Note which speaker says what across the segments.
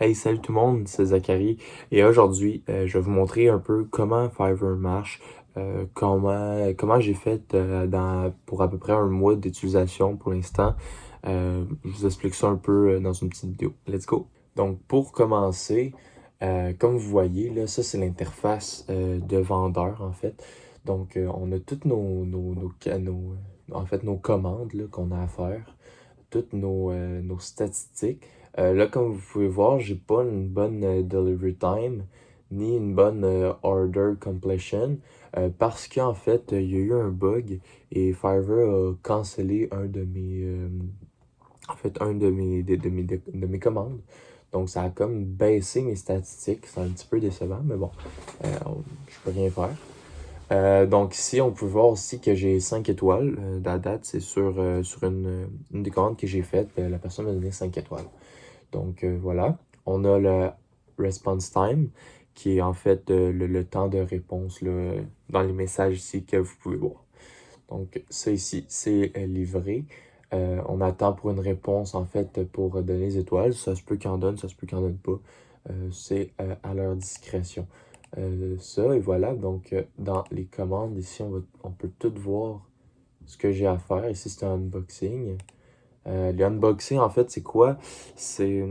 Speaker 1: Hey, salut tout le monde, c'est Zachary et aujourd'hui, je vais vous montrer un peu comment Fiverr marche, comment j'ai fait pour à peu près un mois d'utilisation pour l'instant. Je vous explique ça un peu dans une petite vidéo. Let's go! Donc, pour commencer, comme vous voyez, là, ça c'est l'interface de vendeur en fait. Donc, on a toutes en fait, nos commandes là, qu'on a à faire, toutes nos statistiques. Là, comme vous pouvez voir, j'ai pas une bonne delivery time ni une bonne order completion parce qu'en fait, il y a eu un bug et Fiverr a cancellé un de mes commandes. Donc, ça a comme baissé mes statistiques. C'est un petit peu décevant, mais bon, je peux rien faire. Donc ici, on peut voir aussi que j'ai 5 étoiles. La date, c'est sur une des commandes que j'ai faites. La personne m'a donné 5 étoiles. Donc voilà. On a le response time, qui est en fait le temps de réponse là, dans les messages ici que vous pouvez voir. Donc ça ici, c'est livré. On attend pour une réponse en fait pour donner les étoiles. Ça se peut qu'il en donne, ça se peut qu'il en donne pas. C'est à leur discrétion. Ça et voilà, donc dans les commandes ici, on peut tout voir ce que j'ai à faire. Ici, c'est un unboxing. Les unboxings, en fait, c'est quoi? C'est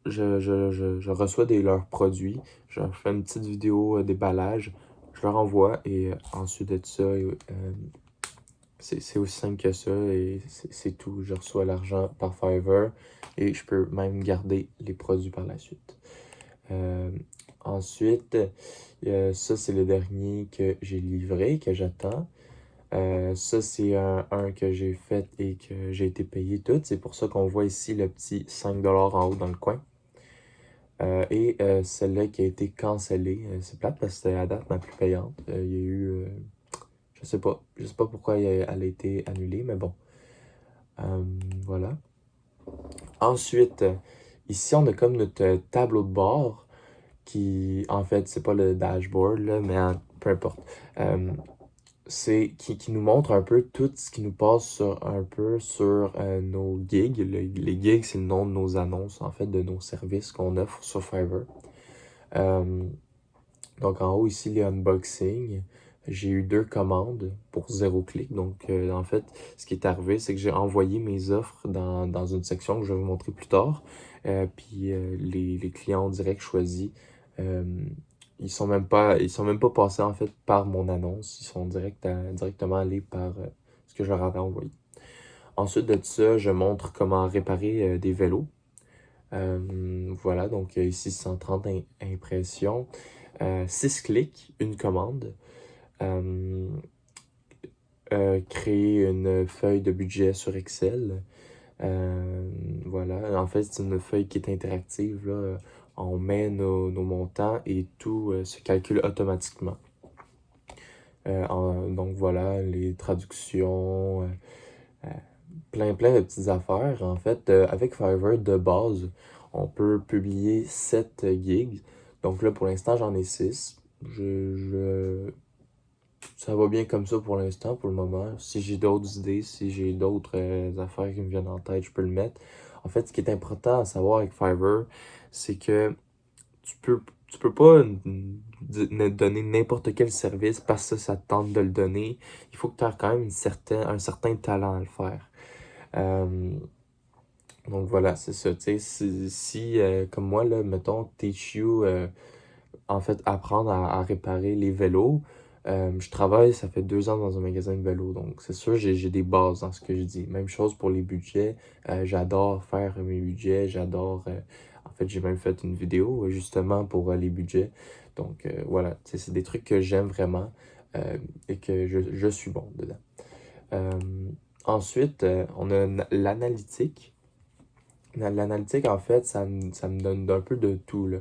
Speaker 1: je reçois leurs produits, je leur fais une petite vidéo déballage, je leur envoie et ensuite de ça, c'est aussi simple que ça et c'est tout. Je reçois l'argent par Fiverr et je peux même garder les produits par la suite. Euh, Ensuite, ça c'est le dernier que j'ai livré, que j'attends. Ça c'est un que j'ai fait et que j'ai été payé tout. C'est pour ça qu'on voit ici le petit 5$ en haut dans le coin. Et celle-là qui a été cancellée, c'est plate parce que c'était la date ma plus payante. Il y a eu, je sais pas pourquoi elle a été annulée, mais bon. Euh, voilà. Ensuite, ici on a comme notre tableau de bord qui, en fait, c'est pas le dashboard, là, mais peu importe. C'est qui nous montre un peu tout ce qui nous passe sur nos gigs. Les gigs, c'est le nom de nos annonces, en fait, de nos services qu'on offre sur Fiverr. Euh, donc, en haut, ici, les unboxings. J'ai eu 2 commandes pour 0 clic. Donc, en fait, ce qui est arrivé, c'est que j'ai envoyé mes offres dans une section que je vais vous montrer plus tard. Puis, les clients ont direct choisi. Euh, ils sont même pas passés, en fait, par mon annonce. Ils sont directement allés par ce que je leur avais envoyé. Ensuite de ça, je montre comment réparer des vélos. Voilà, donc ici 130 impressions. 6 clics, une commande. Euh, Créer une feuille de budget sur Excel. Voilà, en fait, c'est une feuille qui est interactive, là. On met nos montants et tout se calcule automatiquement. Donc voilà, les traductions, plein de petites affaires. En fait, avec Fiverr de base, on peut publier 7 gigs. Donc là, pour l'instant, j'en ai 6. Ça va bien comme ça pour l'instant, pour le moment. Si j'ai d'autres idées, si j'ai d'autres affaires qui me viennent en tête, je peux le mettre. En fait, ce qui est important à savoir avec Fiverr, c'est que tu peux pas donner n'importe quel service parce que ça te tente de le donner. Il faut que tu aies quand même un certain talent à le faire. Euh, donc voilà, c'est ça. Tu sais, comme moi, là, mettons, Teach You, en fait, apprendre à réparer les vélos. Je travaille, ça fait 2 ans dans un magasin de vélos, donc c'est sûr, j'ai des bases dans ce que je dis. Même chose pour les budgets. J'adore faire mes budgets, j'adore. En fait, j'ai même fait une vidéo justement pour les budgets. Donc voilà, tu sais, c'est des trucs que j'aime vraiment et que je suis bon dedans. Euh, Ensuite, on a l'analytique. L'analytique, en fait, ça me donne un peu de tout, là.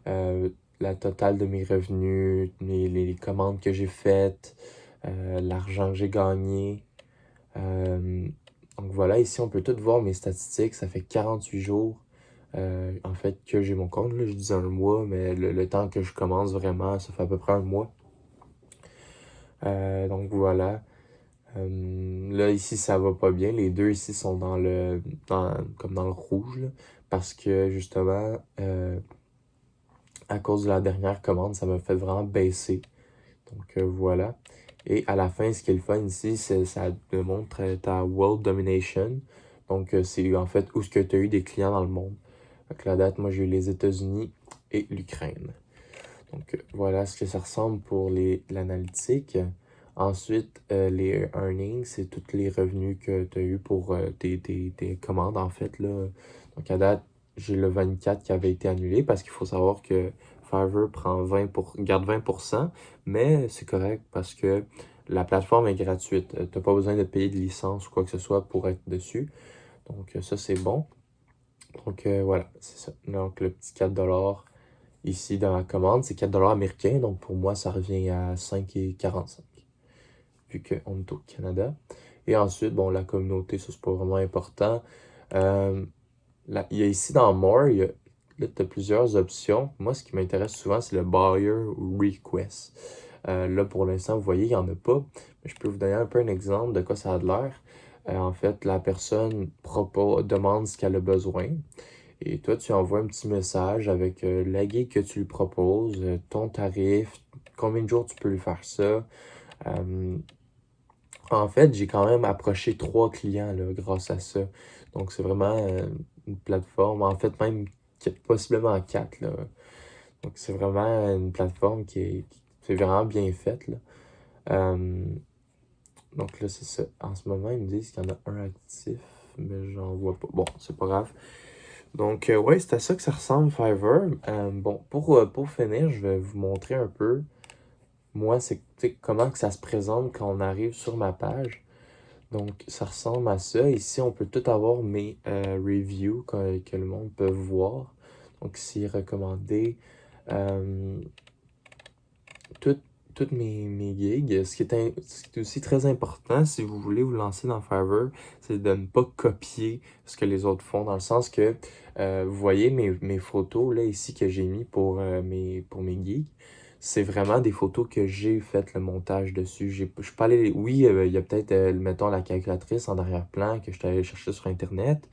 Speaker 1: Euh, la totale de mes revenus, les commandes que j'ai faites, l'argent que j'ai gagné. Euh, donc voilà, ici, on peut tout voir mes statistiques. Ça fait 48 jours, en fait, que j'ai mon compte. Là, je dis un mois, mais le temps que je commence vraiment, ça fait à peu près un mois. Donc voilà. Là, ici, ça va pas bien. Les deux ici sont comme dans le rouge, là, parce que justement, à cause de la dernière commande, ça m'a fait vraiment baisser. Donc voilà. Et à la fin, ce qui est le fun ici, ça te montre ta World Domination. Donc c'est en fait où ce que tu as eu des clients dans le monde. Donc la date, moi j'ai eu les États-Unis et l'Ukraine. Donc voilà ce que ça ressemble pour l'analytique. Ensuite, les earnings, c'est tous les revenus que tu as eu pour tes commandes en fait là. Donc à date, j'ai le 24 qui avait été annulé parce qu'il faut savoir que Fiverr garde 20%, mais c'est correct parce que la plateforme est gratuite. Tu n'as pas besoin de payer de licence ou quoi que ce soit pour être dessus. Donc ça, c'est bon. Donc voilà, c'est ça. Donc le petit 4$ ici dans la commande, c'est 4$ américains. Donc pour moi, ça revient à 5,45 vu qu'on est au Canada. Et ensuite, bon, la communauté, ça c'est pas vraiment important. Il y a ici dans More, là, tu as plusieurs options. Moi, ce qui m'intéresse souvent, c'est le Buyer Request. Là, pour l'instant, vous voyez, il n'y en a pas. Mais je peux vous donner un peu un exemple de quoi ça a de l'air. En fait, la personne demande ce qu'elle a besoin. Et toi, tu envoies un petit message avec la gig que tu lui proposes, ton tarif, combien de jours tu peux lui faire ça. En fait, j'ai quand même approché 3 clients là, grâce à ça. Donc, c'est vraiment une plateforme, en fait, même possiblement 4 là. Donc, c'est vraiment une plateforme c'est vraiment bien faite, là. Euh, donc là, c'est ça. En ce moment, ils me disent qu'il y en a un actif, mais j'en vois pas. Bon, c'est pas grave. Donc, ouais, c'est à ça que ça ressemble, Fiverr. Bon, pour finir, je vais vous montrer un peu, moi, c'est comment que ça se présente quand on arrive sur ma page. Donc, ça ressemble à ça. Ici, on peut tout avoir mes reviews que le monde peut voir. Donc, ici, recommander. Euh, tout- Toutes mes gigs. Ce qui est aussi très important, si vous voulez vous lancer dans Fiverr, c'est de ne pas copier ce que les autres font, dans le sens que, vous voyez mes photos, là, ici, que j'ai mis pour mes gigs, c'est vraiment des photos que j'ai fait le montage dessus. Je suis pas allé, oui, il y a peut-être, mettons, la calculatrice en arrière-plan que je suis allé chercher sur Internet,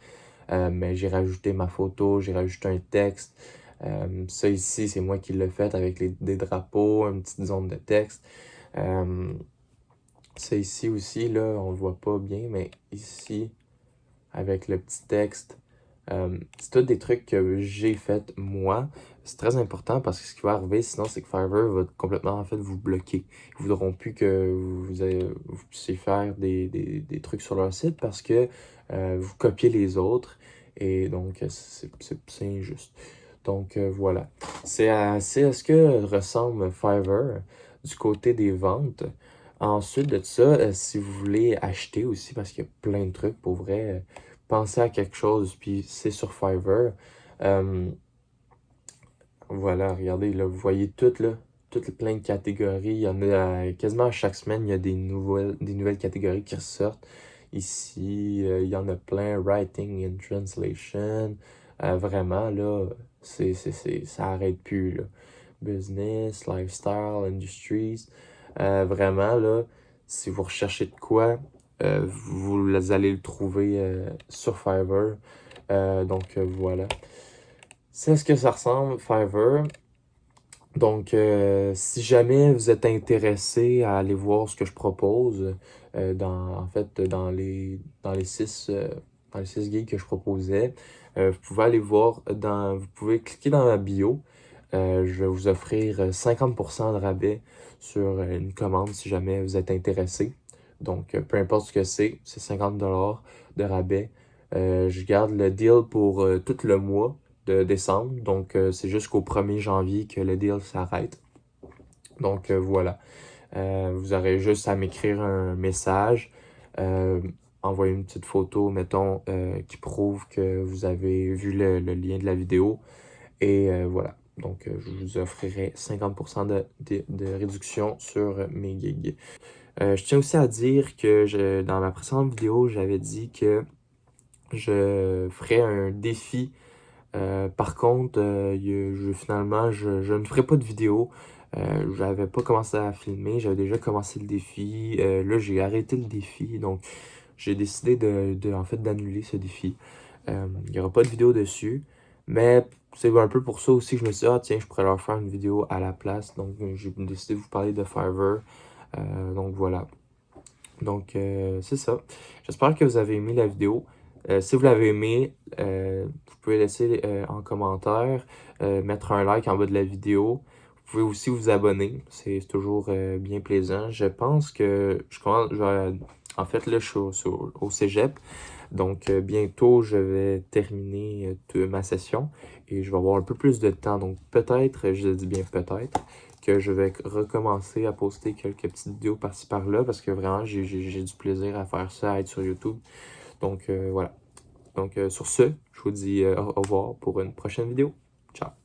Speaker 1: mais j'ai rajouté ma photo, j'ai rajouté un texte. Ça ici, c'est moi qui l'ai fait avec des drapeaux, une petite zone de texte. Euh, Ça ici aussi, là, on le voit pas bien, mais ici, avec le petit texte, c'est tous des trucs que j'ai fait moi. C'est très important parce que ce qui va arriver sinon, c'est que Fiverr va complètement en fait vous bloquer. Ils voudront plus que vous puissiez faire des trucs sur leur site parce que vous copiez les autres et donc c'est injuste. Donc voilà. C'est assez à ce que ressemble Fiverr du côté des ventes. Ensuite de ça, si vous voulez acheter aussi, parce qu'il y a plein de trucs pour vrai, pensez à quelque chose, puis c'est sur Fiverr. Euh, voilà, regardez, là, vous voyez toutes plein de catégories. Il y en a quasiment à chaque semaine, il y a des nouvelles catégories qui ressortent. Ici, il y en a plein, Writing and Translation. Vraiment, là, ça arrête plus, là. Business, Lifestyle, Industries. Vraiment, là, si vous recherchez de quoi, vous allez le trouver sur Fiverr. Donc, voilà. C'est ce que ça ressemble, Fiverr. Donc, si jamais vous êtes intéressé à aller voir ce que je propose, en fait, dans les 6 gigs que je proposais, vous pouvez aller voir vous pouvez cliquer dans ma bio. Je vais vous offrir 50% de rabais sur une commande si jamais vous êtes intéressé. Donc, peu importe ce que c'est 50$ de rabais. Je garde le deal pour tout le mois de décembre. Donc, c'est jusqu'au 1er janvier que le deal s'arrête. Donc, voilà. Vous aurez juste à m'écrire un message, euh, envoyer une petite photo, mettons, qui prouve que vous avez vu le lien de la vidéo. Et voilà. Donc, je vous offrirai 50% de réduction sur mes gigs. Je tiens aussi à dire que dans ma précédente vidéo, j'avais dit que je ferais un défi. Par contre, finalement, je ne ferai pas de vidéo. J'avais pas commencé à filmer, j'avais déjà commencé le défi. Là, j'ai arrêté le défi, donc j'ai décidé en fait, d'annuler ce défi. Il n'y aura pas de vidéo dessus, mais c'est un peu pour ça aussi que je me suis dit, ah tiens, je pourrais leur faire une vidéo à la place. Donc, j'ai décidé de vous parler de Fiverr. Donc, voilà. Donc, c'est ça. J'espère que vous avez aimé la vidéo. Si vous l'avez aimé, vous pouvez laisser en commentaire, mettre un like en bas de la vidéo. Vous pouvez aussi vous abonner. C'est toujours bien plaisant. Je pense que je commence. En fait, là, je suis au cégep. Donc, bientôt, je vais terminer ma session et je vais avoir un peu plus de temps. Donc, peut-être, je dis bien peut-être, que je vais recommencer à poster quelques petites vidéos par-ci par-là parce que vraiment, j'ai du plaisir à faire ça, à être sur YouTube. Donc, voilà. Donc, sur ce, je vous dis au revoir pour une prochaine vidéo. Ciao!